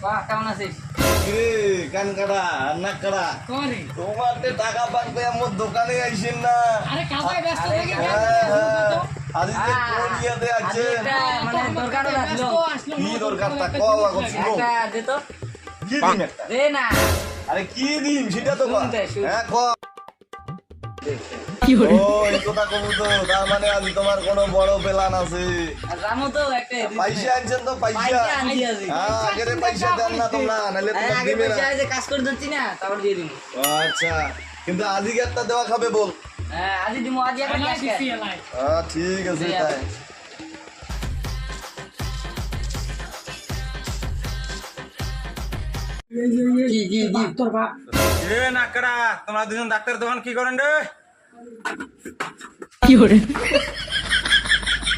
বাহ, কেমন আছিস? কিরে কান কাটা নাক কাটা করে তোমার তে টাকা পাকবে আমার দোকানে আইসেন না আরে কাজে ব্যস্ত আরে, থেকে আজকে কোন ইয়াতে আজকে আছেন একটা মানে দরকার আসলো। কি দরকার তা ক এখন শুনো একটা দে তো। কি দিন একটা দে না। আরে কি দিন সেটা তো কর শুনতে, শুন। হ্যাঁ ক কি ও এই কথা কব তো তার মানে আজ তোমার কোনো বড় প্ল্যান আছে আর জানো তো একটা পয়সা আনছেন তো পয়সা পয়সা আনছি আজকে। হ্যাঁ আগে রে পয়সা দেন না তোমরা নাহলে আরে, তোমার আগে দিবে না পয়সা যে কাজ করে দিচ্ছি না, তারপর দিয়ে দিবো। আচ্ছা কিন্তু আজকে একটা দেওয়া খাবে বল হ্যাঁ, আজই দিবো, আজই একটা ক্যাশ ক্যাশ। হ্যাঁ ঠিক আছে ঠিক তাই আছে। কি কি কি তোর বাপ এ নাকড়া তোমরা দুজন ডাক্তার দোকান কি করেন রে কি করে